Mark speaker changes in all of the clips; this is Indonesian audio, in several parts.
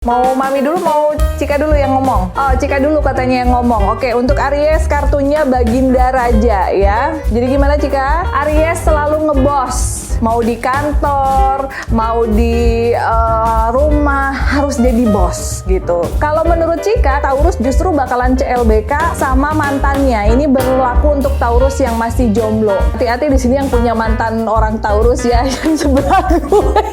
Speaker 1: Mau Mami dulu, mau Cika dulu yang ngomong? Oh, Cika dulu katanya yang ngomong. Oke, untuk Aries kartunya Baginda Raja ya. Jadi gimana Cika? Aries selalu ngebos. Mau di kantor, mau di rumah, harus jadi bos gitu. Kalau menurut Cika, Taurus justru bakalan CLBK sama mantannya. Ini berlaku untuk Taurus yang masih jomblo. Hati-hati di sini yang punya mantan orang Taurus ya, yang sebelah gue.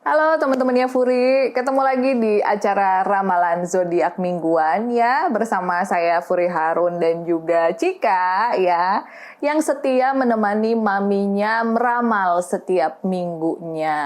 Speaker 1: Halo teman-temannya Furi, ketemu lagi di acara Ramalan Zodiak Mingguan ya, bersama saya Furi Harun dan juga Cika ya, yang setia menemani maminya meramal setiap minggunya,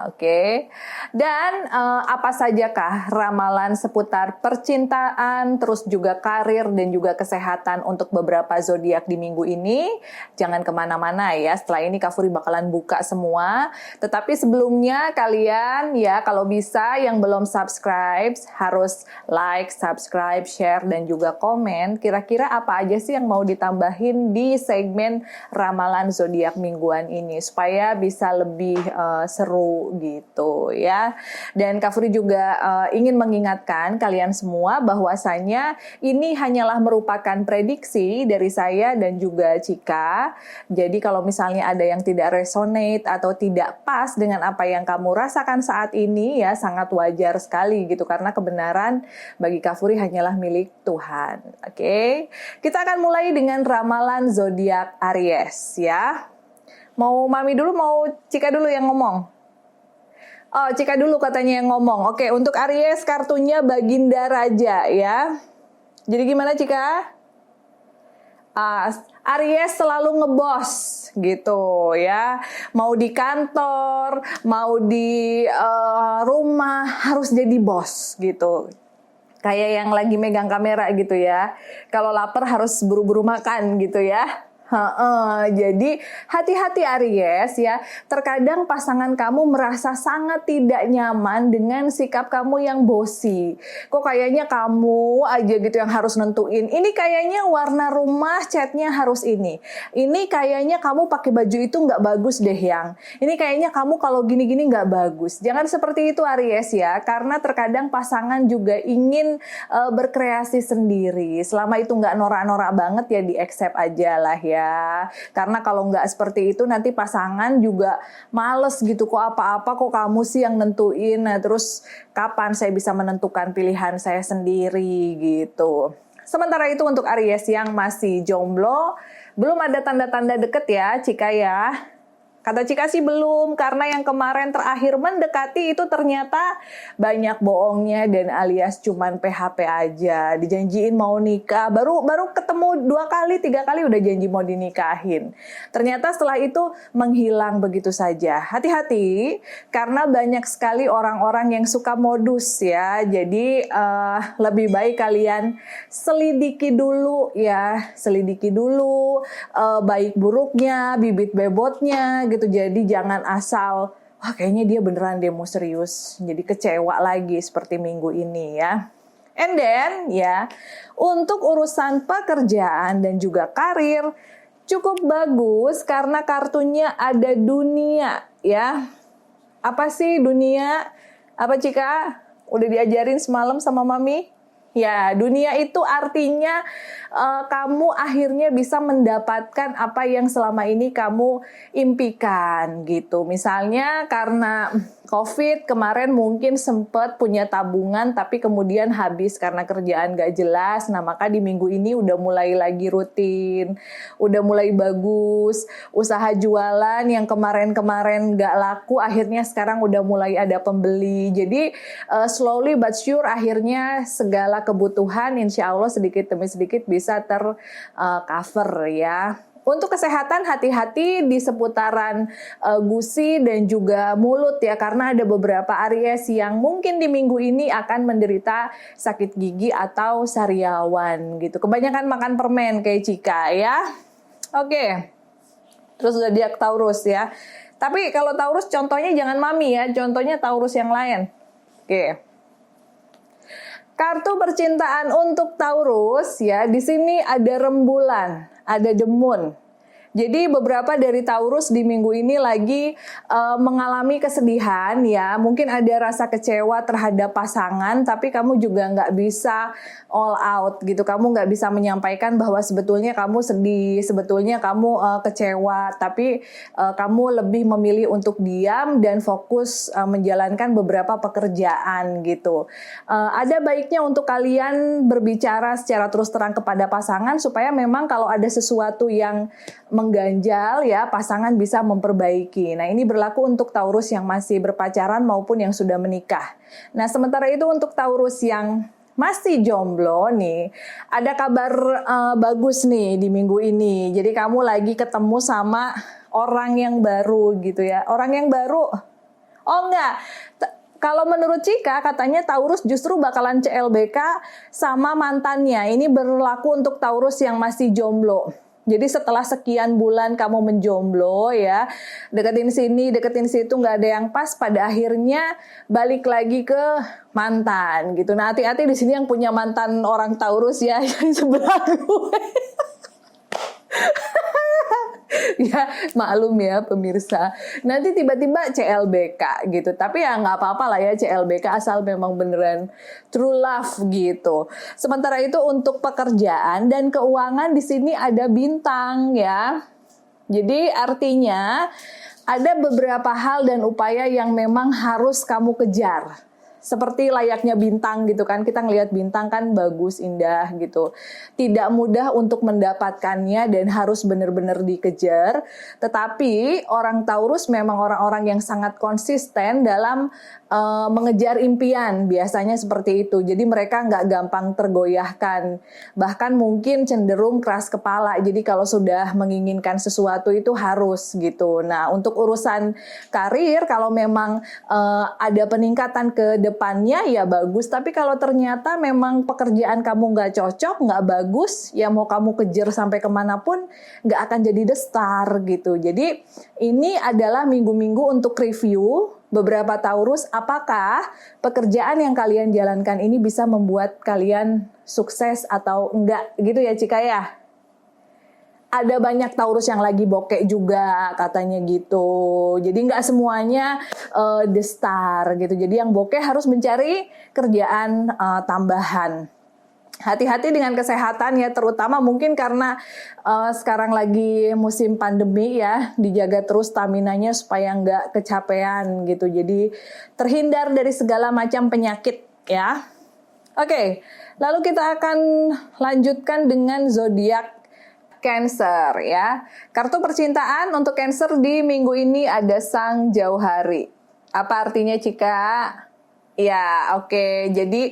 Speaker 1: oke? Dan apa sajakah ramalan seputar percintaan, terus juga karir dan juga kesehatan untuk beberapa zodiak di minggu ini? Jangan kemana-mana ya, setelah ini Kak Furi bakalan buka semua, tetapi sebelumnya kalian ya kalau bisa yang belum subscribe harus like, subscribe, share dan juga komen kira-kira apa aja sih yang mau ditambahin di segmen ramalan zodiak mingguan ini supaya bisa lebih seru gitu ya. Dan Kak Furi juga ingin mengingatkan kalian semua bahwasanya ini hanyalah merupakan prediksi dari saya dan juga Cika. Jadi kalau misalnya ada yang tidak resonate atau tidak pas dengan apa yang kamu rasakan saat ini ya sangat wajar sekali gitu karena kebenaran bagi Kak Furi hanyalah milik Tuhan. Oke. Kita akan mulai dengan ramalan zodiak Aries ya. Mau Mami dulu, mau Cika dulu yang ngomong? Oh, Cika dulu katanya yang ngomong. Oke, untuk Aries kartunya Baginda Raja ya. Jadi gimana Cika? Aries selalu ngebos gitu ya, mau di kantor, mau di rumah, harus jadi bos gitu. Kayak yang lagi megang kamera gitu ya, kalau lapar harus buru-buru makan gitu ya. Jadi hati-hati Aries ya, terkadang pasangan kamu merasa sangat tidak nyaman dengan sikap kamu yang bossy. Kok kayaknya kamu aja gitu yang harus nentuin, ini kayaknya warna rumah catnya harus ini kayaknya kamu pakai baju itu nggak bagus deh yang, ini kayaknya kamu kalau gini-gini nggak bagus. Jangan seperti itu Aries ya, karena terkadang pasangan juga ingin berkreasi sendiri. Selama itu nggak norak-norak banget ya di-accept aja lah ya. Karena kalau nggak seperti itu nanti pasangan juga males gitu, kok apa-apa kok kamu sih yang nentuin. Nah terus kapan saya bisa menentukan pilihan saya sendiri gitu. Sementara itu untuk Aries yang masih jomblo, belum ada tanda-tanda deket ya Cika ya. Kata Cika sih belum, karena yang kemarin terakhir mendekati itu ternyata banyak bohongnya dan alias cuman PHP aja. Dijanjiin mau nikah, baru ketemu 2 kali, 3 kali udah janji mau dinikahin. Ternyata setelah itu menghilang begitu saja. Hati-hati, karena banyak sekali orang-orang yang suka modus ya. Jadi lebih baik kalian selidiki dulu ya, baik buruknya, bibit bebotnya gitu. Jadi jangan asal wah kayaknya dia beneran dia mau serius, jadi kecewa lagi seperti minggu ini ya. And then ya, untuk urusan pekerjaan dan juga karir cukup bagus karena kartunya ada dunia ya. Apa sih dunia? Apa Cika? Udah diajarin semalam sama Mami? Ya, dunia itu artinya kamu akhirnya bisa mendapatkan apa yang selama ini kamu impikan gitu. Misalnya karena COVID kemarin mungkin sempat punya tabungan tapi kemudian habis karena kerjaan gak jelas. Nah maka di minggu ini udah mulai lagi rutin, udah mulai bagus. Usaha jualan yang kemarin-kemarin gak laku akhirnya sekarang udah mulai ada pembeli. Jadi slowly but sure akhirnya segala kebutuhan insya Allah sedikit demi sedikit bisa tercover ya. Untuk kesehatan hati-hati di seputaran gusi dan juga mulut ya, karena ada beberapa Aries yang mungkin di minggu ini akan menderita sakit gigi atau sariawan gitu. Kebanyakan makan permen kayak Cika ya. Oke. Terus zodiak Taurus ya. Tapi kalau Taurus contohnya jangan mami ya, contohnya Taurus yang lain. Oke. Kartu percintaan untuk Taurus ya, di sini ada rembulan, ada the moon. Jadi beberapa dari Taurus di minggu ini lagi mengalami kesedihan ya. Mungkin ada rasa kecewa terhadap pasangan, tapi kamu juga nggak bisa all out gitu. Kamu nggak bisa menyampaikan bahwa sebetulnya kamu sedih, sebetulnya kamu kecewa. Tapi kamu lebih memilih untuk diam dan fokus menjalankan beberapa pekerjaan gitu. Ada baiknya untuk kalian berbicara secara terus terang kepada pasangan supaya memang kalau ada sesuatu yang mengganjal ya, pasangan bisa memperbaiki. Nah, ini berlaku untuk Taurus yang masih berpacaran maupun yang sudah menikah. Nah, sementara itu untuk Taurus yang masih jomblo nih, ada kabar bagus nih di minggu ini. Jadi kamu lagi ketemu sama orang yang baru gitu ya. Orang yang baru, oh enggak, kalau menurut Cika katanya Taurus justru bakalan CLBK sama mantannya. Ini berlaku untuk Taurus yang masih jomblo. Jadi setelah sekian bulan kamu menjomblo ya, deketin sini, deketin situ, nggak ada yang pas, pada akhirnya balik lagi ke mantan gitu. Nah, hati-hati di sini yang punya mantan orang Taurus ya, yang sebelah gue. Ya maklum ya pemirsa, nanti tiba-tiba CLBK gitu. Tapi ya nggak apa-apa lah ya CLBK asal memang beneran true love gitu. Sementara itu untuk pekerjaan dan keuangan di sini ada bintang ya. Jadi artinya ada beberapa hal dan upaya yang memang harus kamu kejar. Seperti layaknya bintang gitu kan, kita ngelihat bintang kan bagus, indah gitu. Tidak mudah untuk mendapatkannya dan harus benar-benar dikejar. Tetapi orang Taurus memang orang-orang yang sangat konsisten dalam mengejar impian, biasanya seperti itu. Jadi mereka nggak gampang tergoyahkan, bahkan mungkin cenderung keras kepala. Jadi kalau sudah menginginkan sesuatu itu harus gitu. Nah, untuk urusan karir, kalau memang ada peningkatan ke depannya ya bagus. Tapi kalau ternyata memang pekerjaan kamu nggak cocok, nggak bagus, ya mau kamu kejar sampai kemanapun nggak akan jadi the star gitu. Jadi ini adalah minggu-minggu untuk review beberapa Taurus, apakah pekerjaan yang kalian jalankan ini bisa membuat kalian sukses atau enggak gitu ya Cika ya. Ada banyak Taurus yang lagi bokeh juga katanya gitu. Jadi nggak semuanya the star gitu. Jadi yang bokeh harus mencari kerjaan tambahan. Hati-hati dengan kesehatan ya, terutama mungkin karena sekarang lagi musim pandemi ya, dijaga terus staminanya supaya nggak kecapean gitu. Jadi terhindar dari segala macam penyakit ya. Oke, lalu kita akan lanjutkan dengan zodiak Cancer ya. Kartu percintaan untuk Cancer di minggu ini ada Sang Jauhari. Apa artinya Cika? Ya, oke. Jadi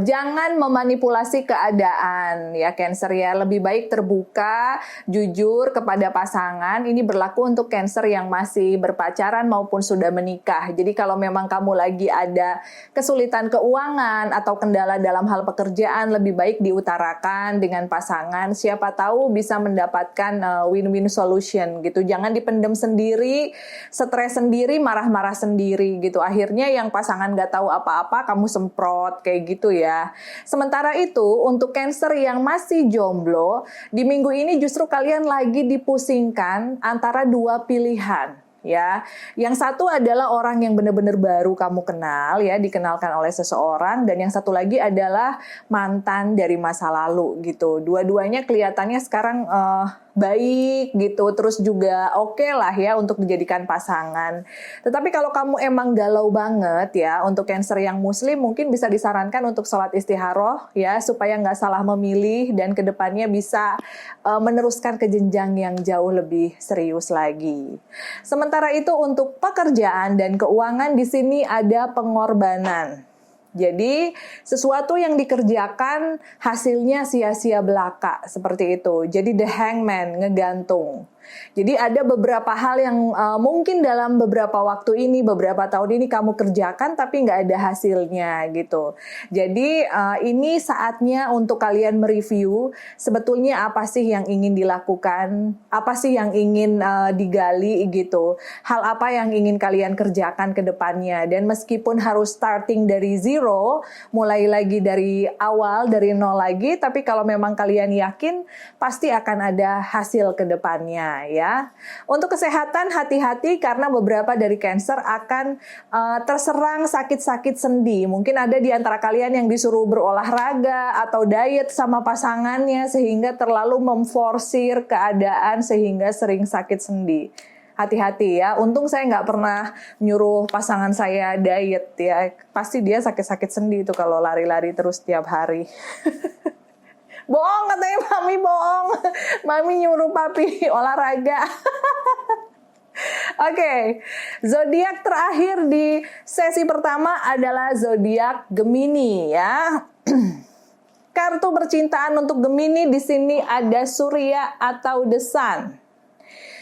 Speaker 1: jangan memanipulasi keadaan ya Cancer ya. Lebih baik terbuka, jujur kepada pasangan. Ini berlaku untuk Cancer yang masih berpacaran maupun sudah menikah. Jadi kalau memang kamu lagi ada kesulitan keuangan atau kendala dalam hal pekerjaan, lebih baik diutarakan dengan pasangan. Siapa tahu bisa mendapatkan win-win solution gitu. Jangan dipendam sendiri, stres sendiri, marah-marah sendiri gitu. Akhirnya yang pasangan nggak tahu apa-apa, kamu semprot kayak gitu ya. Sementara itu untuk Cancer yang masih jomblo, di minggu ini justru kalian lagi dipusingkan antara dua pilihan ya. Yang satu adalah orang yang benar-benar baru kamu kenal ya, dikenalkan oleh seseorang, dan yang satu lagi adalah mantan dari masa lalu gitu. Dua-duanya kelihatannya sekarang baik gitu, terus juga oke lah ya untuk dijadikan pasangan. Tetapi kalau kamu emang galau banget ya, untuk Cancer yang muslim mungkin bisa disarankan untuk sholat istikharah ya, supaya nggak salah memilih dan kedepannya bisa meneruskan ke jenjang yang jauh lebih serius lagi. Sementara itu untuk pekerjaan dan keuangan di sini ada pengorbanan. Jadi sesuatu yang dikerjakan hasilnya sia-sia belaka seperti itu. Jadi the hangman, ngegantung. Jadi ada beberapa hal yang mungkin dalam beberapa waktu ini, beberapa tahun ini kamu kerjakan tapi nggak ada hasilnya gitu. Jadi ini saatnya untuk kalian mereview sebetulnya apa sih yang ingin dilakukan, apa sih yang ingin digali gitu. Hal apa yang ingin kalian kerjakan ke depannya. Dan meskipun harus starting dari zero, mulai lagi dari awal, dari nol lagi, tapi kalau memang kalian yakin pasti akan ada hasil ke depannya ya. Untuk kesehatan hati-hati karena beberapa dari Cancer akan terserang sakit-sakit sendi. Mungkin ada di antara kalian yang disuruh berolahraga atau diet sama pasangannya sehingga terlalu memforsir keadaan sehingga sering sakit sendi. Hati-hati ya, untung saya nggak pernah nyuruh pasangan saya diet ya. Pasti dia sakit-sakit sendi itu kalau lari-lari terus tiap hari. Bohong katanya mami, bohong. Mami nyuruh papi olahraga. Oke, zodiak terakhir di sesi pertama adalah zodiak Gemini ya. Kartu percintaan untuk Gemini di sini ada Surya atau The Sun.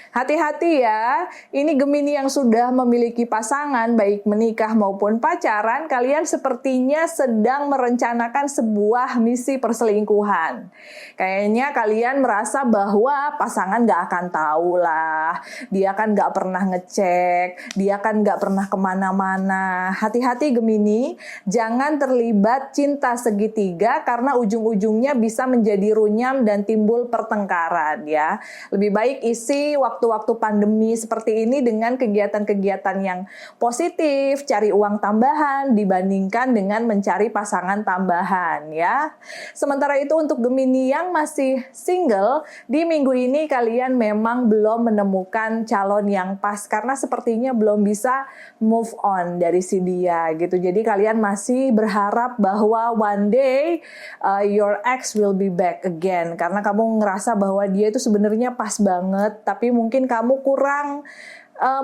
Speaker 1: Hati-hati ya, ini Gemini yang sudah memiliki pasangan, baik menikah maupun pacaran, kalian sepertinya sedang merencanakan sebuah misi perselingkuhan. Kayaknya kalian merasa bahwa pasangan gak akan tahu lah, dia kan gak pernah ngecek, dia kan gak pernah kemana-mana. Hati-hati Gemini, jangan terlibat cinta segitiga karena ujung-ujungnya bisa menjadi runyam dan timbul pertengkaran ya. Lebih baik isi waktu-waktu pandemi seperti ini dengan kegiatan-kegiatan yang positif, cari uang tambahan dibandingkan dengan mencari pasangan tambahan ya. Sementara itu untuk Gemini yang masih single, di minggu ini kalian memang belum menemukan calon yang pas karena sepertinya belum bisa move on dari si dia gitu. Jadi kalian masih berharap bahwa one day your ex will be back again karena kamu ngerasa bahwa dia itu sebenarnya pas banget tapi mungkin kamu kurang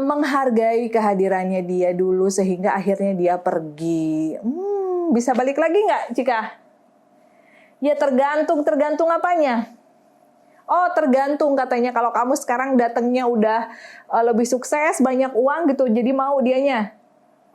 Speaker 1: menghargai kehadirannya dia dulu sehingga akhirnya dia pergi. Bisa balik lagi nggak, Cika? Ya tergantung apanya? Oh tergantung katanya kalau kamu sekarang datangnya udah lebih sukses, banyak uang gitu, jadi mau dianya.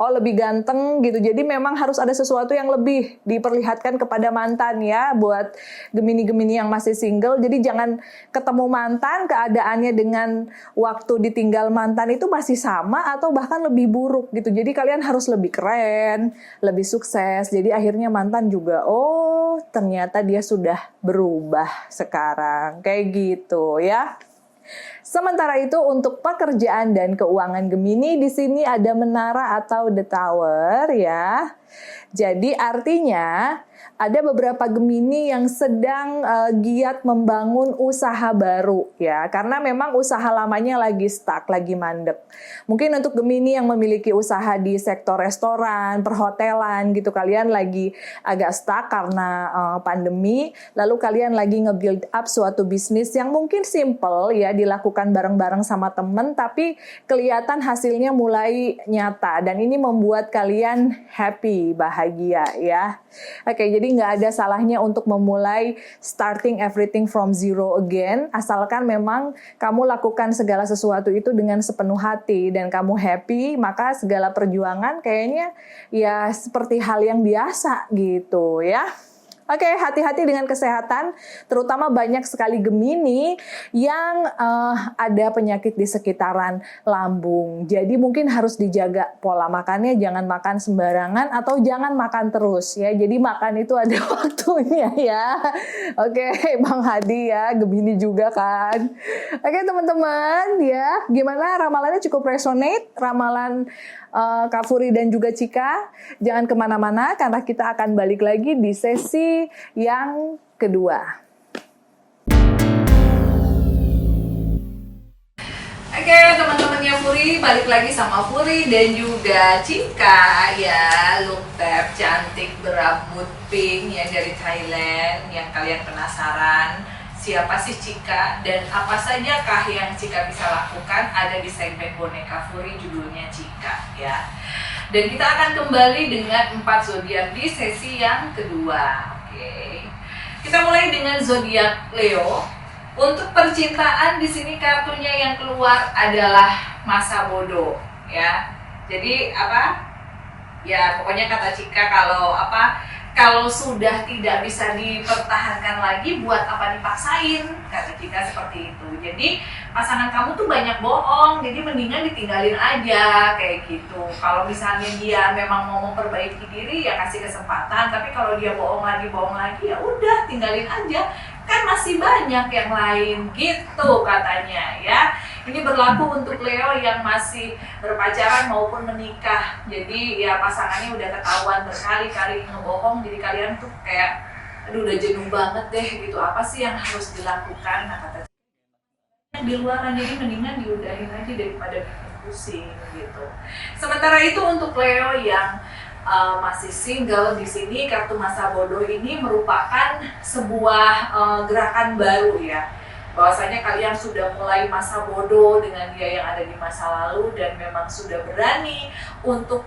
Speaker 1: Oh lebih ganteng gitu, jadi memang harus ada sesuatu yang lebih diperlihatkan kepada mantan ya buat Gemini-Gemini yang masih single. Jadi jangan ketemu mantan keadaannya dengan waktu ditinggal mantan itu masih sama atau bahkan lebih buruk gitu. Jadi kalian harus lebih keren, lebih sukses. Jadi akhirnya mantan juga oh ternyata dia sudah berubah sekarang kayak gitu ya. Sementara itu untuk pekerjaan dan keuangan Gemini di sini ada menara atau the tower ya. Jadi artinya ada beberapa Gemini yang sedang giat membangun usaha baru ya. Karena memang usaha lamanya lagi stuck, lagi mandek. Mungkin untuk Gemini yang memiliki usaha di sektor restoran, perhotelan gitu, kalian lagi agak stuck karena pandemi. Lalu kalian lagi nge-build up suatu bisnis yang mungkin simple ya, dilakukan bareng-bareng sama temen, tapi kelihatan hasilnya mulai nyata. Dan ini membuat kalian happy, bahagia ya. Oke, jadi nggak ada salahnya untuk memulai starting everything from zero again, asalkan memang kamu lakukan segala sesuatu itu dengan sepenuh hati dan kamu happy, maka segala perjuangan kayaknya ya seperti hal yang biasa gitu ya. Oke, hati-hati dengan kesehatan, terutama banyak sekali Gemini yang ada penyakit di sekitaran lambung. Jadi mungkin harus dijaga pola makannya, jangan makan sembarangan atau jangan makan terus ya. Jadi makan itu ada waktunya ya. Oke, Bang Hadi ya, Gemini juga kan. Oke teman-teman ya, gimana ramalannya cukup resonate? Ramalan Kak Furi dan juga Cika, jangan kemana-mana karena kita akan balik lagi di sesi yang kedua. Oke teman-temannya Furi, balik lagi sama Furi dan juga Cika ya, look tab cantik berambut pink yang dari Thailand yang kalian penasaran. Siapa sih Cika dan apa saja kah yang Cika bisa lakukan ada di segmen Boneka Furi judulnya Cika ya. Dan kita akan kembali dengan 4 zodiak di sesi yang kedua. Oke. Kita mulai dengan zodiak Leo. Untuk percintaan di sini kartunya yang keluar adalah masa bodoh ya. Jadi apa? Ya pokoknya kata Cika kalau kalau sudah tidak bisa dipertahankan lagi, buat apa dipaksain, kata Cika seperti itu. Jadi pasangan kamu tuh banyak bohong, jadi mendingan ditinggalin aja kayak gitu. Kalau misalnya dia memang mau memperbaiki diri, ya kasih kesempatan. Tapi kalau dia bohong lagi ya udah tinggalin aja. Kan masih banyak yang lain gitu katanya ya. Ini berlaku untuk Leo yang masih berpacaran maupun menikah. Jadi ya pasangannya udah ketahuan berkali-kali ngebohong, jadi kalian tuh kayak aduh udah jenuh banget deh gitu. Apa sih yang harus dilakukan? Nah kata yang di luaran, jadi mendingan diudahin aja daripada bikin pusing gitu. Sementara itu untuk Leo yang masih single, di sini kartu masa bodoh ini merupakan sebuah gerakan baru ya. Bahwasanya kalian sudah mulai masa bodoh dengan dia yang ada di masa lalu dan memang sudah berani untuk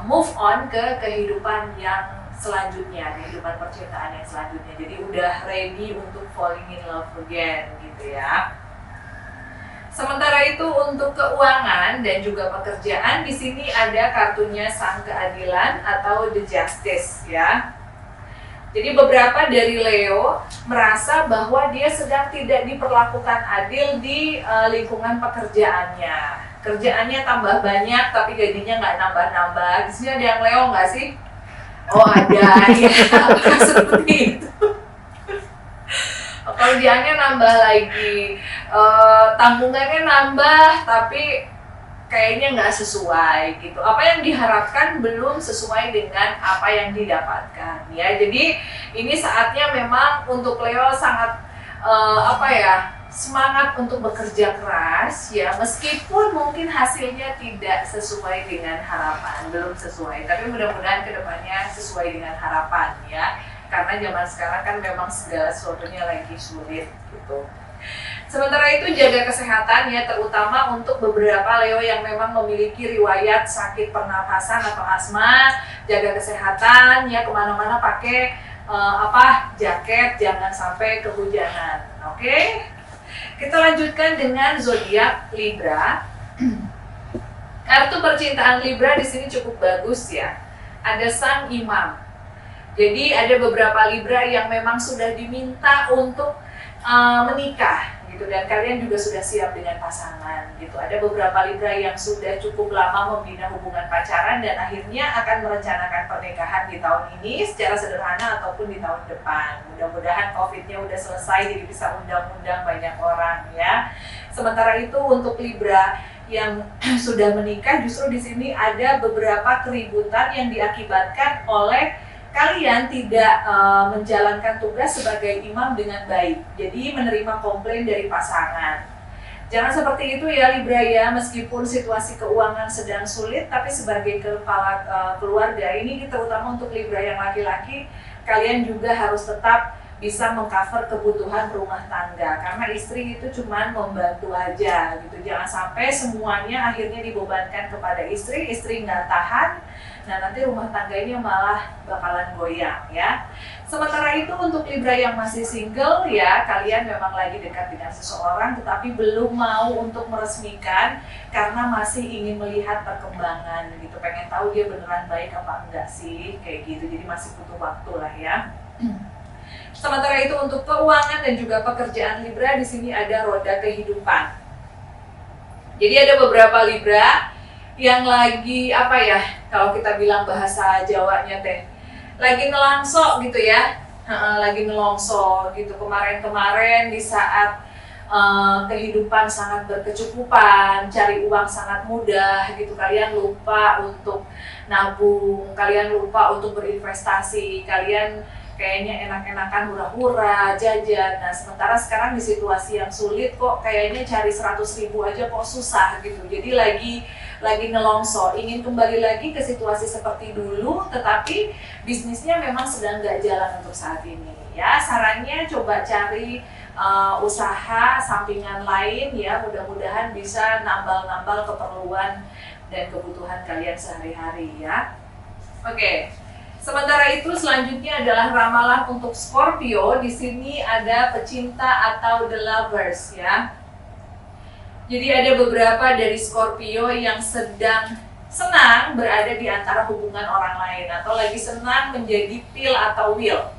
Speaker 1: move on ke kehidupan yang selanjutnya, kehidupan percintaan yang selanjutnya. Jadi udah ready untuk falling in love again gitu ya. Sementara itu untuk keuangan dan juga pekerjaan, di sini ada kartunya Sang Keadilan atau The Justice ya. Jadi beberapa dari Leo merasa bahwa dia sedang tidak diperlakukan adil di lingkungan pekerjaannya. Kerjaannya tambah banyak tapi gajinya nggak nambah-nambah. Di sini ada yang Leo nggak sih? Oh ada ya, seperti itu. Kerjaannya nambah lagi, tanggungannya nambah, tapi kayaknya nggak sesuai gitu. Apa yang diharapkan belum sesuai dengan apa yang didapatkan ya. Jadi ini saatnya memang untuk Leo sangat semangat untuk bekerja keras ya, meskipun mungkin hasilnya tidak sesuai dengan harapan, belum sesuai. Tapi mudah-mudahan kedepannya sesuai dengan harapan ya. Karena zaman sekarang kan memang segala sesuatunya lagi sulit gitu. Sementara itu jaga kesehatan ya, terutama untuk beberapa Leo yang memang memiliki riwayat sakit pernapasan atau asma. Jaga kesehatan ya, kemana-mana pakai jaket, jangan sampai kehujanan. Oke? Kita lanjutkan dengan zodiak Libra. Kartu percintaan Libra di sini cukup bagus ya. Ada Sang Imam. Jadi ada beberapa Libra yang memang sudah diminta untuk menikah gitu, dan kalian juga sudah siap dengan pasangan gitu. Ada beberapa Libra yang sudah cukup lama membina hubungan pacaran dan akhirnya akan merencanakan pernikahan di tahun ini secara sederhana ataupun di tahun depan. Mudah-mudahan COVID-nya udah selesai jadi bisa undang-undang banyak orang ya. Sementara itu untuk Libra yang sudah menikah, justru di sini ada beberapa keributan yang diakibatkan oleh kalian tidak menjalankan tugas sebagai imam dengan baik. Jadi menerima komplain dari pasangan. Jangan seperti itu ya Libra ya, meskipun situasi keuangan sedang sulit, tapi sebagai kepala keluarga ini, terutama untuk Libra yang laki-laki, kalian juga harus tetap bisa mengcover kebutuhan rumah tangga, karena istri itu cuma membantu aja gitu. Jangan sampai semuanya akhirnya dibebankan kepada istri nggak tahan. Nah nanti rumah tangga ini malah bakalan goyang ya. Sementara itu untuk Libra yang masih single ya, kalian memang lagi dekat dengan seseorang tetapi belum mau untuk meresmikan karena masih ingin melihat perkembangan gitu. Pengen tahu dia beneran baik apa enggak sih, kayak gitu. Jadi masih butuh waktu lah ya. Sementara itu untuk keuangan dan juga pekerjaan Libra, di sini ada roda kehidupan. Jadi ada beberapa Libra yang lagi kalau kita bilang bahasa Jawanya lagi nelangso gitu ya, lagi nelongso gitu. Kemarin-kemarin di saat kehidupan sangat berkecukupan, cari uang sangat mudah gitu, kalian lupa untuk nabung, kalian lupa untuk berinvestasi, kalian kayaknya enak-enakan hura-hura, jajan. Nah sementara sekarang di situasi yang sulit kok kayaknya cari 100.000 aja kok susah gitu. Jadi lagi nelongso, ingin kembali lagi ke situasi seperti dulu, tetapi bisnisnya memang sedang nggak jalan untuk saat ini ya. Sarannya coba cari usaha sampingan lain ya, mudah-mudahan bisa nambal-nambal keperluan dan kebutuhan kalian sehari-hari ya. Oke. Sementara Sementara itu selanjutnya adalah ramalan untuk Scorpio. Di sini ada pecinta atau the lovers ya. Jadi ada beberapa dari Scorpio yang sedang senang berada di antara hubungan orang lain atau lagi senang menjadi pil atau wheel.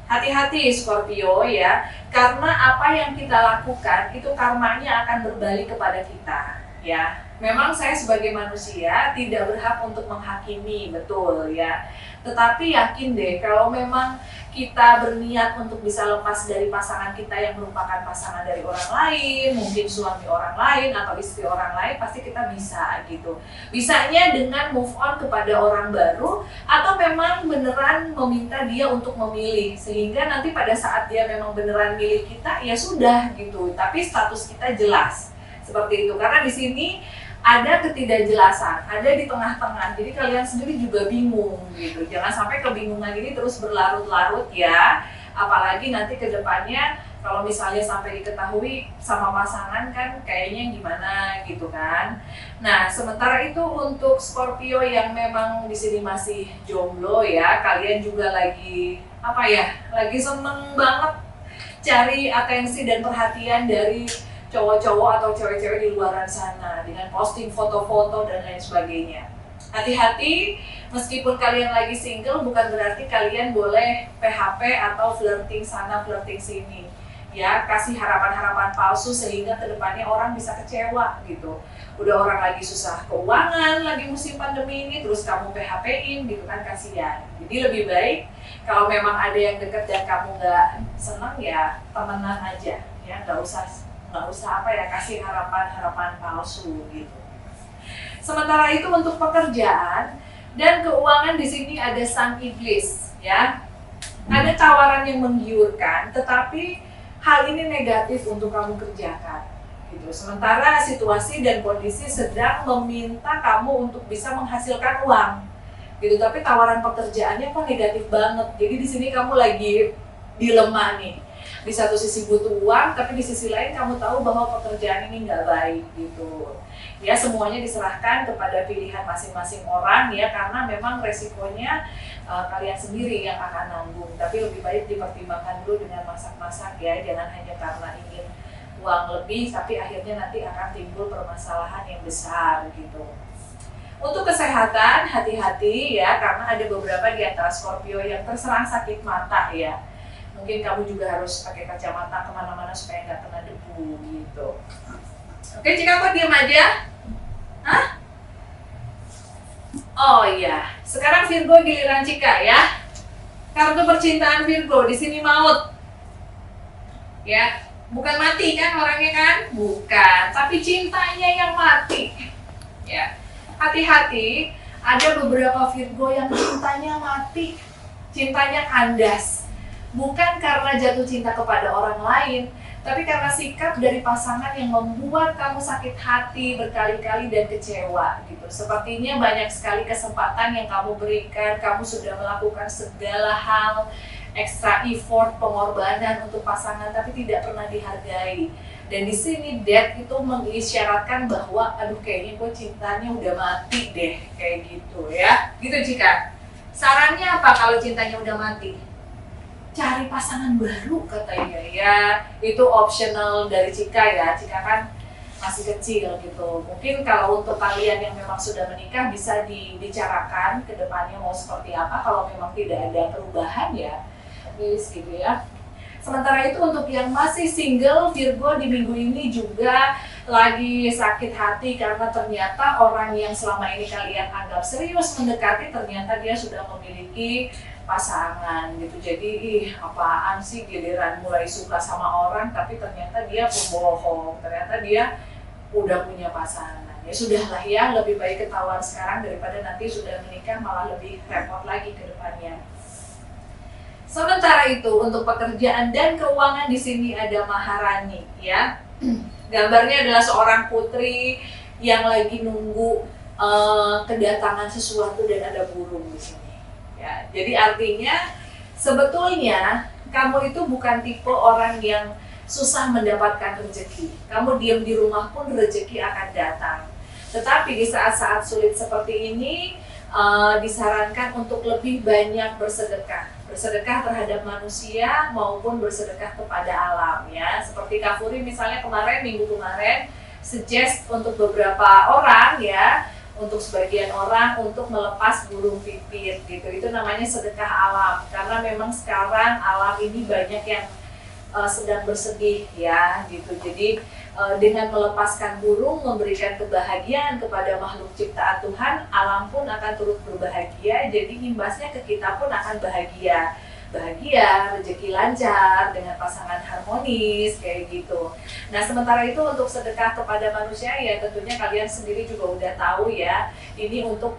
Speaker 1: Hati-hati Scorpio ya, karena apa yang kita lakukan itu karmanya akan berbalik kepada kita ya. Memang saya sebagai manusia tidak berhak untuk menghakimi, betul ya. Tetapi yakin deh kalau memang kita berniat untuk bisa lepas dari pasangan kita yang merupakan pasangan dari orang lain, mungkin suami orang lain atau istri orang lain, pasti kita bisa gitu. Bisanya dengan move on kepada orang baru atau memang beneran meminta dia untuk memilih, sehingga nanti pada saat dia memang beneran milih kita ya sudah gitu. Tapi status kita jelas seperti itu, karena di sini ada ketidakjelasan, ada di tengah-tengah, jadi kalian sendiri juga bingung gitu. Jangan sampai kebingungan ini terus berlarut-larut ya, apalagi nanti ke depannya kalau misalnya sampai diketahui sama pasangan kan kayaknya gimana gitu kan. Nah, sementara itu untuk Scorpio yang memang di sini masih jomblo ya, kalian juga lagi lagi seneng banget cari atensi dan perhatian dari cowok-cowok atau cewek-cewek di luaran sana dengan posting foto-foto dan lain sebagainya. Hati-hati, meskipun kalian lagi single bukan berarti kalian boleh PHP atau flirting sana flirting sini. Ya, kasih harapan-harapan palsu sehingga kedepannya orang bisa kecewa gitu. Udah orang lagi susah keuangan, lagi musim pandemi ini, terus kamu PHP-in gitu kan, kasihan. Jadi lebih baik kalau memang ada yang deket dan kamu nggak seneng ya temenan aja, ya nggak usah kasih harapan palsu gitu. Sementara itu untuk pekerjaan dan keuangan di sini ada sang iblis ya. Ada tawaran yang menggiurkan, tetapi hal ini negatif untuk kamu kerjakan gitu. Sementara situasi dan kondisi sedang meminta kamu untuk bisa menghasilkan uang gitu, tapi tawaran pekerjaannya kok negatif banget. Jadi di sini kamu lagi dilema nih. Di satu sisi butuh uang, tapi di sisi lain kamu tahu bahwa pekerjaan ini nggak baik gitu. Ya, semuanya diserahkan kepada pilihan masing-masing orang ya, karena memang resikonya kalian sendiri yang akan nanggung. Tapi lebih baik dipertimbangkan dulu dengan masak-masak ya, jangan hanya karena ingin uang lebih, tapi akhirnya nanti akan timbul permasalahan yang besar gitu. Untuk kesehatan, hati-hati ya, karena ada beberapa di antara Scorpio yang terserang sakit mata ya. Mungkin kamu juga harus pakai kacamata kemana-mana supaya nggak kena debu gitu. Oke, Cika, kok diam aja? Hah? Oh iya, sekarang Virgo giliran Cika ya. Kartu percintaan Virgo di sini maut. Ya, bukan mati kan orangnya kan? Bukan, tapi cintanya yang mati. Ya, hati-hati. Ada beberapa Virgo yang cintanya mati, cintanya kandas. Bukan karena jatuh cinta kepada orang lain, tapi karena sikap dari pasangan yang membuat kamu sakit hati berkali-kali dan kecewa gitu. Sepertinya banyak sekali kesempatan yang kamu berikan, kamu sudah melakukan segala hal, extra effort, pengorbanan untuk pasangan, tapi tidak pernah dihargai. Dan di sini Death itu mengisyaratkan bahwa aduh kayaknya gue cintanya udah mati deh, kayak gitu ya. Gitu Cika. Sarannya apa kalau cintanya udah mati? Cari pasangan baru katanya ya. Itu optional dari Cika ya. Cika kan masih kecil gitu. Mungkin kalau untuk kalian yang memang sudah menikah bisa dibicarakan ke depannya mau seperti apa. Kalau memang tidak ada perubahan ya please gitu ya. Sementara itu untuk yang masih single, Virgo di minggu ini juga lagi sakit hati karena ternyata orang yang selama ini kalian anggap serius mendekati ternyata dia sudah memiliki pasangan gitu. Jadi apaan sih giliran mulai suka sama orang tapi ternyata dia pembohong, ternyata dia udah punya pasangan. Ya sudahlah ya, lebih baik ketahuan sekarang daripada nanti sudah menikah malah lebih repot lagi ke depannya. Sementara itu untuk pekerjaan dan keuangan di sini ada Maharani ya. Gambarnya adalah seorang putri yang lagi nunggu kedatangan sesuatu dan ada burung di sini. Ya, jadi artinya sebetulnya kamu itu bukan tipe orang yang susah mendapatkan rezeki. Kamu diam di rumah pun rezeki akan datang. Tetapi di saat-saat sulit seperti ini,
Speaker 2: disarankan untuk lebih banyak bersedekah terhadap manusia maupun bersedekah kepada alam ya. Seperti Kak Furi misalnya minggu kemarin suggest untuk beberapa orang ya, untuk sebagian orang untuk melepas burung pipit gitu. Itu namanya sedekah alam, karena memang sekarang alam ini banyak yang sedang bersedih ya gitu. Jadi dengan melepaskan burung, memberikan kebahagiaan kepada makhluk ciptaan Tuhan, alam pun akan turut berbahagia. Jadi imbasnya ke kita pun akan bahagia, rezeki lancar, dengan pasangan harmonis kayak gitu. Nah, sementara itu untuk sedekah kepada manusia ya tentunya kalian sendiri juga udah tahu ya. Ini untuk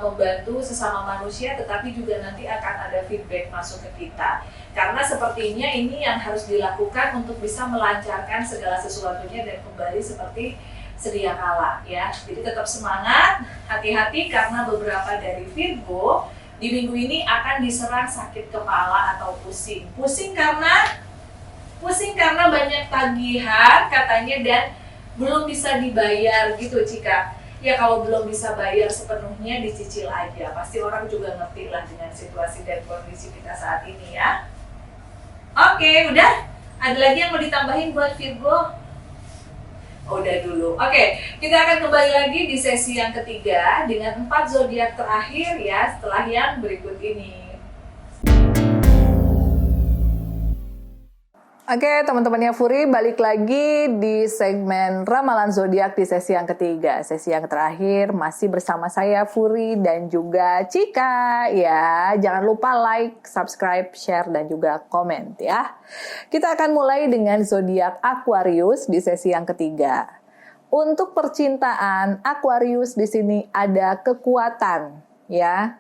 Speaker 2: membantu sesama manusia, tetapi juga nanti akan ada feedback masuk ke kita. Karena sepertinya ini yang harus dilakukan untuk bisa melancarkan segala sesuatunya dan kembali seperti sedia kala ya. Jadi tetap semangat, hati-hati karena beberapa dari Virgo di minggu ini akan diserang sakit kepala atau pusing. Pusing karena banyak tagihan katanya dan belum bisa dibayar gitu Cika. Ya kalau belum bisa bayar sepenuhnya dicicil aja. Pasti orang juga ngerti lah dengan situasi dan kondisi kita saat ini ya. Oke, udah? Ada lagi yang mau ditambahin buat Virgo? Udah dulu. Oke, kita akan kembali lagi di sesi yang ketiga dengan 4 zodiak terakhir ya setelah yang berikut ini.
Speaker 1: Oke, teman-temannya Furi, balik lagi di segmen Ramalan Zodiak di sesi yang ketiga. Sesi yang terakhir masih bersama saya Furi dan juga Cika ya. Jangan lupa like, subscribe, share dan juga komen ya. Kita akan mulai dengan zodiak Aquarius di sesi yang ketiga. Untuk percintaan, Aquarius di sini ada kekuatan ya.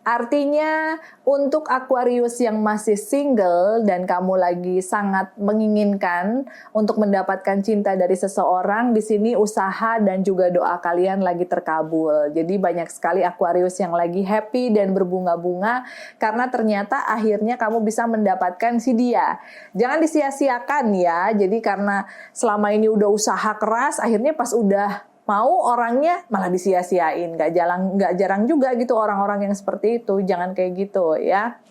Speaker 1: Artinya untuk Aquarius yang masih single dan kamu lagi sangat menginginkan untuk mendapatkan cinta dari seseorang, di sini usaha dan juga doa kalian lagi terkabul. Jadi banyak sekali Aquarius yang lagi happy dan berbunga-bunga karena ternyata akhirnya kamu bisa mendapatkan si dia. Jangan disia-siakan ya. Jadi karena selama ini udah usaha keras, akhirnya pas udah mau orangnya malah disia-siain. Gak jarang juga gitu orang-orang yang seperti itu. Jangan kayak gitu ya.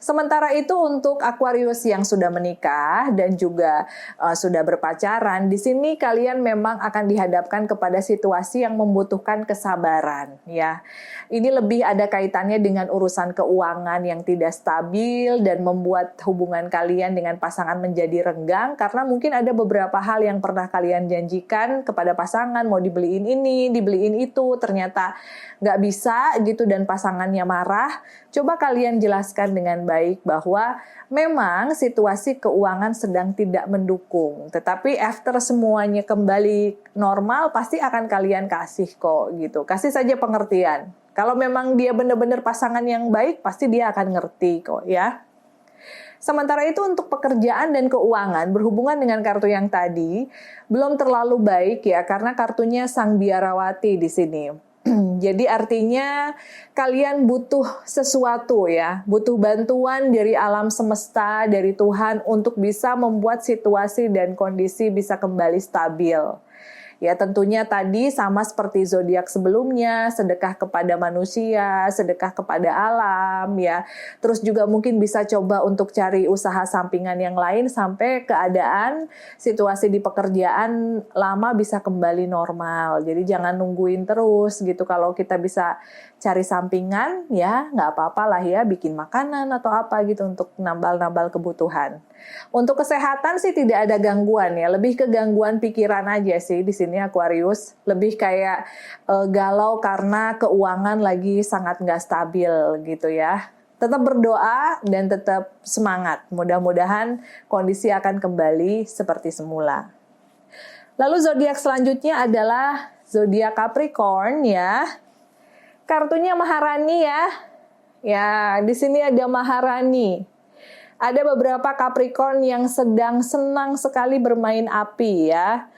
Speaker 1: Sementara itu untuk Aquarius yang sudah menikah dan juga sudah berpacaran, di sini kalian memang akan dihadapkan kepada situasi yang membutuhkan kesabaran ya. Ini lebih ada kaitannya dengan urusan keuangan yang tidak stabil dan membuat hubungan kalian dengan pasangan menjadi renggang karena mungkin ada beberapa hal yang pernah kalian janjikan kepada pasangan, mau dibeliin ini, dibeliin itu, ternyata nggak bisa gitu dan pasangannya marah. Coba kalian jelaskan dengan baik bahwa memang situasi keuangan sedang tidak mendukung. Tetapi after semuanya kembali normal, pasti akan kalian kasih kok gitu. Kasih saja pengertian. Kalau memang dia benar-benar pasangan yang baik, pasti dia akan ngerti kok ya. Sementara itu untuk pekerjaan dan keuangan berhubungan dengan kartu yang tadi belum terlalu baik ya karena kartunya Sang Biarawati di sini. Jadi artinya kalian butuh sesuatu ya, butuh bantuan dari alam semesta, dari Tuhan untuk bisa membuat situasi dan kondisi bisa kembali stabil. Ya tentunya tadi sama seperti zodiak sebelumnya, sedekah kepada manusia, sedekah kepada alam ya. Terus juga mungkin bisa coba untuk cari usaha sampingan yang lain sampai keadaan situasi di pekerjaan lama bisa kembali normal. Jadi jangan nungguin terus gitu. Kalau kita bisa cari sampingan ya nggak apa-apa lah ya, bikin makanan atau apa gitu untuk nambal-nambal kebutuhan. Untuk kesehatan sih tidak ada gangguan ya, lebih ke gangguan pikiran aja sih di sini Aquarius, lebih kayak galau karena keuangan lagi sangat nggak stabil gitu ya. Tetap berdoa dan tetap semangat, mudah-mudahan kondisi akan kembali seperti semula. Lalu zodiak selanjutnya adalah zodiak Capricorn ya. Kartunya Maharani ya. Ya, di sini ada Maharani. Ada beberapa Capricorn yang sedang senang sekali bermain api ya.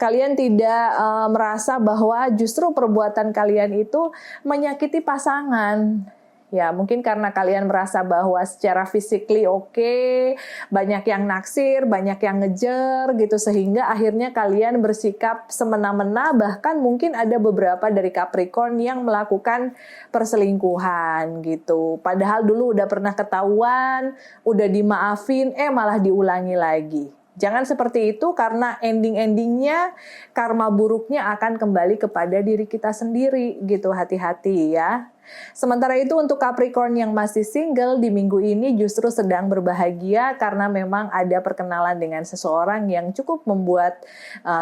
Speaker 1: Kalian tidak merasa bahwa justru perbuatan kalian itu menyakiti pasangan. Ya, mungkin karena kalian merasa bahwa secara physically oke, banyak yang naksir, banyak yang ngejer gitu, sehingga akhirnya kalian bersikap semena-mena, bahkan mungkin ada beberapa dari Capricorn yang melakukan perselingkuhan gitu. Padahal dulu udah pernah ketahuan, udah dimaafin, malah diulangi lagi. Jangan seperti itu karena ending-endingnya karma buruknya akan kembali kepada diri kita sendiri gitu, hati-hati ya. Sementara itu untuk Capricorn yang masih single di minggu ini justru sedang berbahagia karena memang ada perkenalan dengan seseorang yang cukup membuat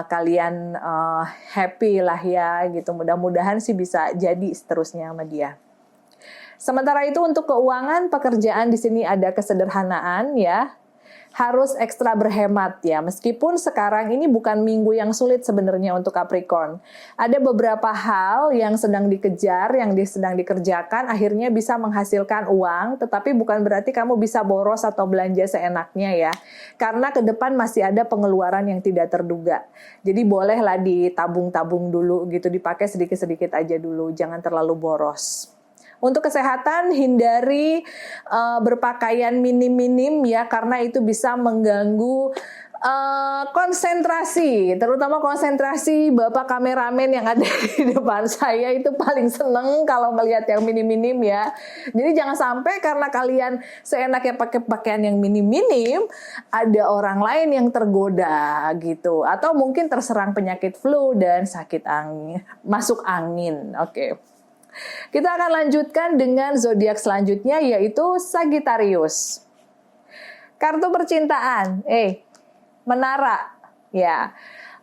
Speaker 1: kalian happy lah ya gitu. Mudah-mudahan sih bisa jadi seterusnya sama dia. Sementara itu untuk keuangan, pekerjaan di sini ada kesederhanaan ya. Harus ekstra berhemat ya, meskipun sekarang ini bukan minggu yang sulit sebenarnya untuk Capricorn. Ada beberapa hal yang sedang dikejar, yang sedang dikerjakan, akhirnya bisa menghasilkan uang, tetapi bukan berarti kamu bisa boros atau belanja seenaknya ya. Karena ke depan masih ada pengeluaran yang tidak terduga. Jadi bolehlah ditabung-tabung dulu gitu, dipakai sedikit-sedikit aja dulu, jangan terlalu boros. Untuk kesehatan, hindari berpakaian minim-minim ya, karena itu bisa mengganggu konsentrasi, terutama konsentrasi Bapak kameramen yang ada di depan saya itu paling seneng kalau melihat yang minim-minim ya. Jadi jangan sampai karena kalian seenaknya pakai pakaian yang minim-minim, ada orang lain yang tergoda gitu, atau mungkin terserang penyakit flu dan sakit angin, masuk angin. Oke. Kita akan lanjutkan dengan zodiak selanjutnya yaitu Sagittarius. Kartu percintaan, menara, ya.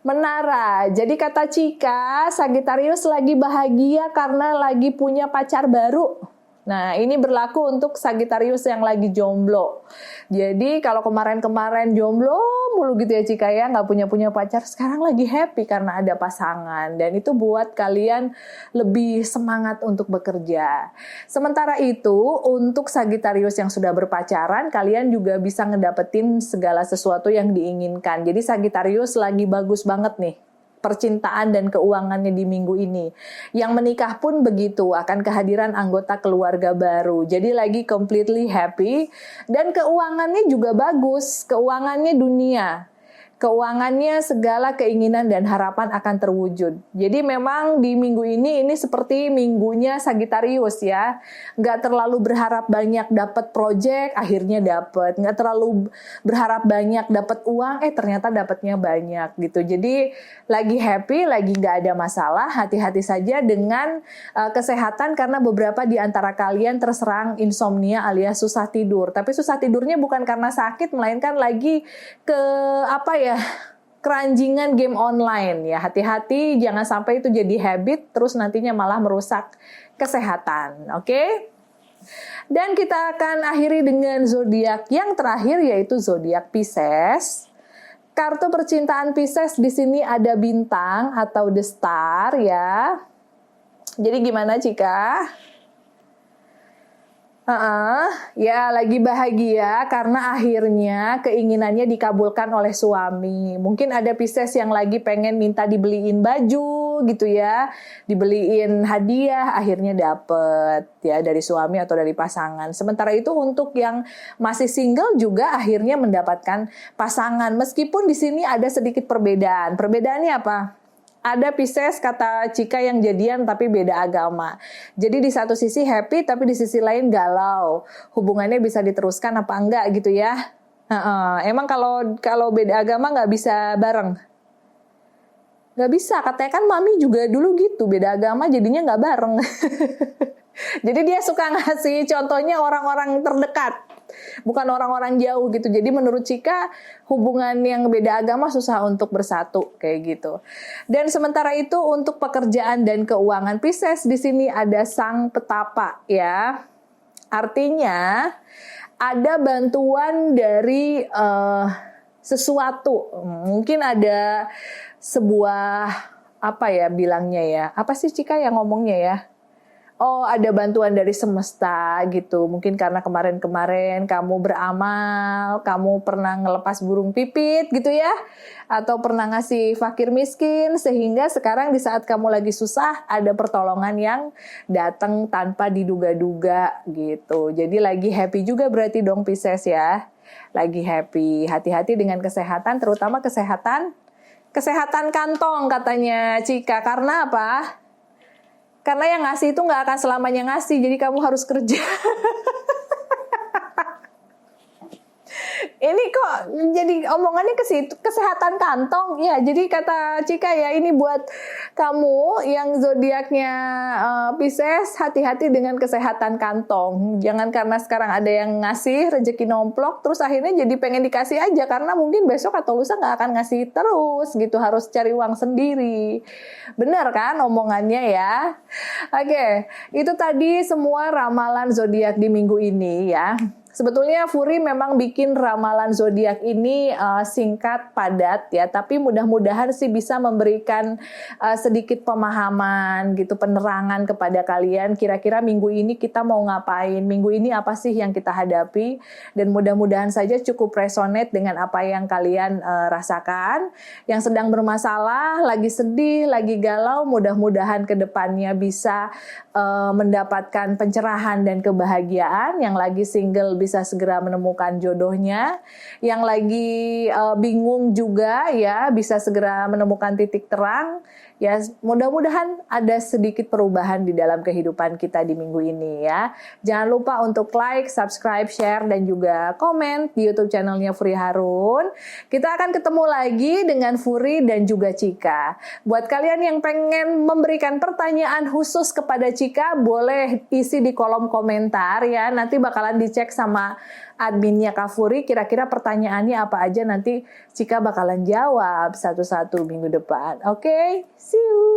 Speaker 1: Menara. Jadi kata Cika, Sagittarius lagi bahagia karena lagi punya pacar baru. Nah, ini berlaku untuk Sagittarius yang lagi jomblo. Jadi kalau kemarin-kemarin jomblo mulu gitu ya Cika ya, nggak punya pacar, sekarang lagi happy karena ada pasangan. Dan itu buat kalian lebih semangat untuk bekerja. Sementara itu, untuk Sagittarius yang sudah berpacaran, kalian juga bisa ngedapetin segala sesuatu yang diinginkan. Jadi Sagittarius lagi bagus banget nih percintaan dan keuangannya di minggu ini. Yang menikah pun begitu, akan kehadiran anggota keluarga baru. Jadi lagi completely happy dan keuangannya juga bagus, keuangannya dunia. Keuangannya segala keinginan dan harapan akan terwujud. Jadi memang di minggu ini seperti minggunya Sagittarius ya. Nggak terlalu berharap banyak dapat project, akhirnya dapat. Nggak terlalu berharap banyak dapat uang, ternyata dapatnya banyak gitu. Jadi lagi happy, lagi nggak ada masalah. Hati-hati saja dengan kesehatan karena beberapa di antara kalian terserang insomnia alias susah tidur. Tapi susah tidurnya bukan karena sakit, melainkan lagi keranjingan game online ya. Hati-hati jangan sampai itu jadi habit terus nantinya malah merusak kesehatan. Oke? Dan kita akan akhiri dengan zodiak yang terakhir yaitu zodiak Pisces. Kartu percintaan Pisces di sini ada bintang atau the star ya. Jadi gimana Cika? Ya lagi bahagia karena akhirnya keinginannya dikabulkan oleh suami. Mungkin ada Pisces yang lagi pengen minta dibeliin baju gitu ya, dibeliin hadiah, akhirnya dapet ya dari suami atau dari pasangan. Sementara itu untuk yang masih single juga akhirnya mendapatkan pasangan. Meskipun di sini ada sedikit perbedaan. Perbedaannya apa? Ada Pisces kata Cika yang jadian tapi beda agama. Jadi di satu sisi happy tapi di sisi lain galau. Hubungannya bisa diteruskan apa enggak gitu ya. Emang kalau beda agama nggak bisa bareng? Nggak bisa, katanya kan mami juga dulu gitu. Beda agama jadinya nggak bareng. Jadi dia suka ngasih contohnya orang-orang terdekat. Bukan orang-orang jauh gitu. Jadi menurut Cika hubungan yang beda agama susah untuk bersatu kayak gitu. Dan sementara itu untuk pekerjaan dan keuangan Pisces di sini ada sang petapa ya. Artinya ada bantuan dari sesuatu. Mungkin ada sebuah bilangnya ya. Apa sih Cika yang ngomongnya ya? oh ada bantuan dari semesta gitu. Mungkin karena kemarin-kemarin kamu beramal, kamu pernah ngelepas burung pipit gitu ya. Atau pernah ngasih fakir miskin, sehingga sekarang di saat kamu lagi susah, ada pertolongan yang datang tanpa diduga-duga gitu. Jadi lagi happy juga berarti dong Pisces ya. Lagi happy, hati-hati dengan kesehatan, terutama kesehatan kantong katanya Cika. Karena apa? Karena yang ngasih itu nggak akan selamanya ngasih, jadi kamu harus kerja. Ini kok jadi omongannya ke situ, kesehatan kantong. Ya, jadi kata Cika ya, ini buat kamu yang zodiaknya Pisces, hati-hati dengan kesehatan kantong. Jangan karena sekarang ada yang ngasih rezeki nomplok, terus akhirnya jadi pengen dikasih aja, karena mungkin besok atau lusa nggak akan ngasih terus gitu, harus cari uang sendiri. Benar kan omongannya ya? Oke, itu tadi semua ramalan zodiak di minggu ini ya. Sebetulnya Furi memang bikin ramalan zodiak ini singkat, padat ya, tapi mudah-mudahan sih bisa memberikan sedikit pemahaman gitu, penerangan kepada kalian. Kira-kira minggu ini kita mau ngapain? Minggu ini apa sih yang kita hadapi? Dan mudah-mudahan saja cukup resonate dengan apa yang kalian rasakan. Yang sedang bermasalah, lagi sedih, lagi galau, mudah-mudahan ke depannya bisa mendapatkan pencerahan dan kebahagiaan. Yang lagi single bisa segera menemukan jodohnya. Yang lagi bingung juga ya bisa segera menemukan titik terang. Ya, mudah-mudahan ada sedikit perubahan di dalam kehidupan kita di minggu ini ya. Jangan lupa untuk like, subscribe, share, dan juga komen di YouTube channelnya Furi Harun. Kita akan ketemu lagi dengan Furi dan juga Cika. Buat kalian yang pengen memberikan pertanyaan khusus kepada Cika, boleh isi di kolom komentar ya. Nanti bakalan dicek sama adminnya Kak Furi, kira-kira pertanyaannya apa aja, nanti Cika bakalan jawab satu-satu minggu depan. Oke, see you!